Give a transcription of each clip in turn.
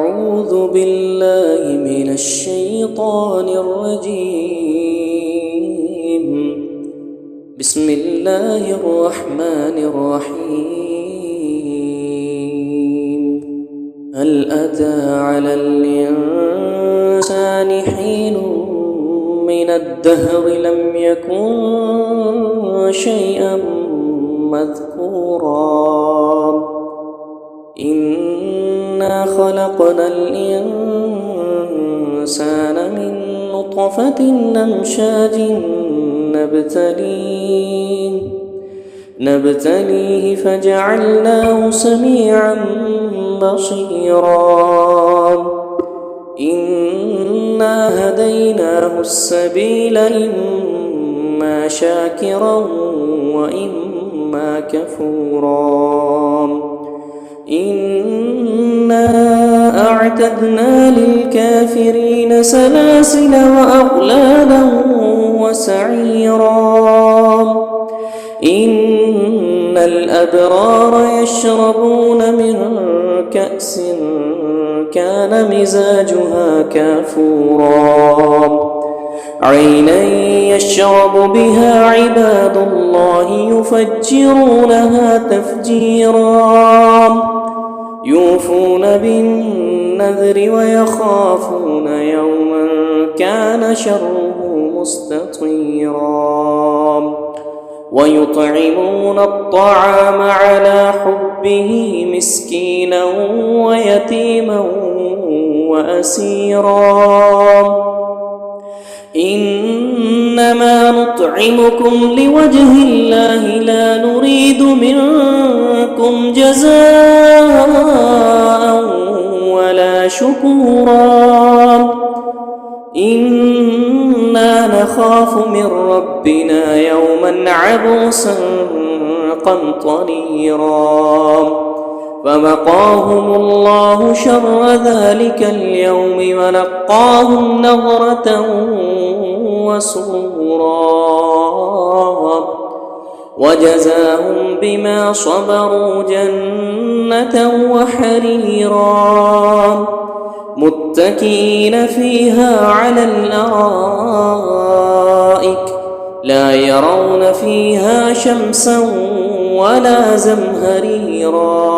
أعوذ بالله من الشيطان الرجيم. بسم الله الرحمن الرحيم. هل أتى على الإنسان حين من الدهر لم يكن شيئا مذكورا إنا خلقنا الإنسان من نطفة أمشاج نبتليه فجعلناه سميعا بصيرا إنا هديناه السبيل إما شاكرا وإما كفورا إنا أعتدنا للكافرين سلاسل وأغلالا وسعيرا إن الأبرار يشربون من كأس كان مزاجها كافورا عينا يشرب بها عباد الله يفجرونها تفجيرا يوفون بالنذر ويخافون يوما كان شره مستطيرا ويطعمون الطعام على حبه مسكينا ويتيما وأسيرا إنما نطعمكم لوجه الله لا نريد منكم جزاء ولا شكورا إنا نخاف من ربنا يوما عبوسا قمطريرا فوقاهم الله شر ذلك اليوم ولقاهم نضرة وسرورا وجزاهم بما صبروا جنة وحريرا متكئين فيها على الأرائك لا يرون فيها شمسا ولا زمهريرا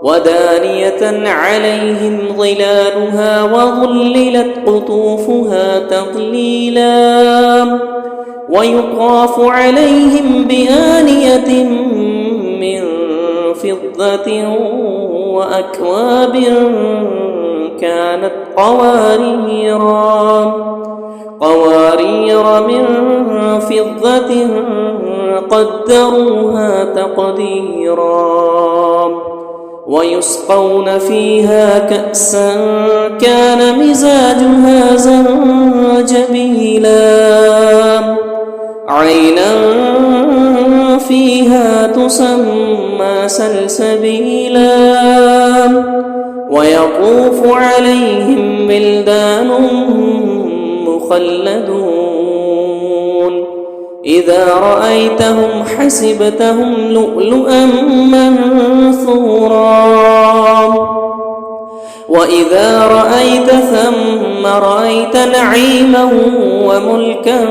ودانية عليهم ظلالها وظللت قطوفها تظليلا ويطاف عليهم بآنية من فضة وأكواب كانت قوارير من فضة قدروها تقديرا ويسقون فيها كأسا كان مزاجها زنجبيلا عينا فيها تسمى سلسبيلا ويطوف عليهم بلدان مخلدون إذا رأيتهم حسبتهم لؤلؤا منثورا وإذا رأيت ثم رأيت نعيما وملكا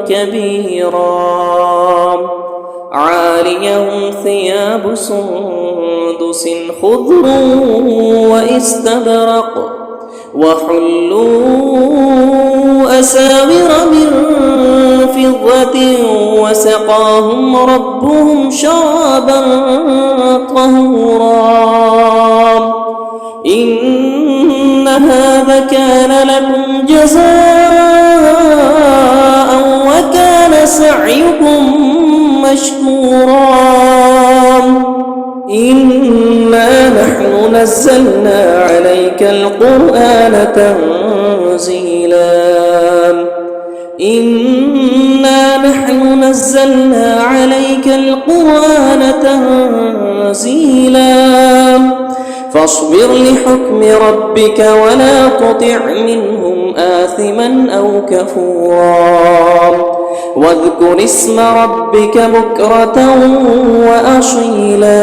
كبيرا عاليهم ثياب سندس خضر واستبرق وحلوا أساور من فضة وسقاهم ربهم شرابا طهورا إن هذا كان لكم جزاء وكان سعيكم مشكورا إنا نحن نزلنا عليك القرآن تنزيلا إنا نحن نزلنا عليك القرآن تنزيلا فاصبر لحكم ربك ولا تطع منهم آثما أو كفورا واذكر اسم ربك بكرة وأصيلا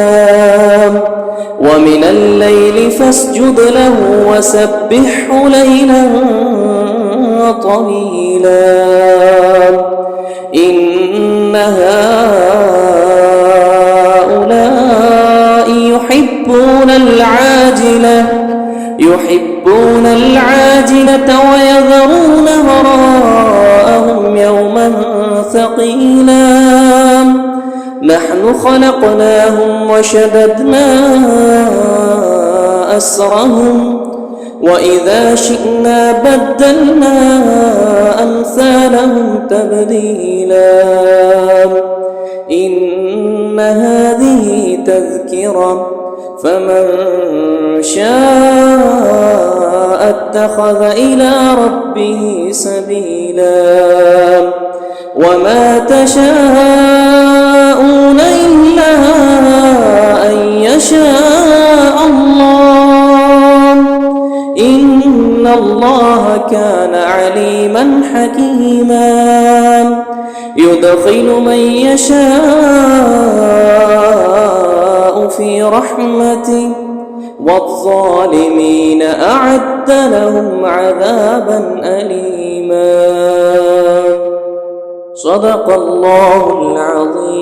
ومن الليل فاسجد له وسبحه ليلا طويلا إن هؤلاء يحبون العاجلة ويذرون وراءهم يوما ثقيلا نحن خلقناهم وشددنا أسرهم وإذا شئنا بدلنا أمثالهم تبديلا إن هذه تذكرة فمن شاء اتخذ إلى ربه سبيلا وما تشاءون إلا أن يشاء الله إن الله كان عليما حكيما يدخل من يشاء في رحمته والظالمين أعد لهم عذابا أليما صدق الله العظيم.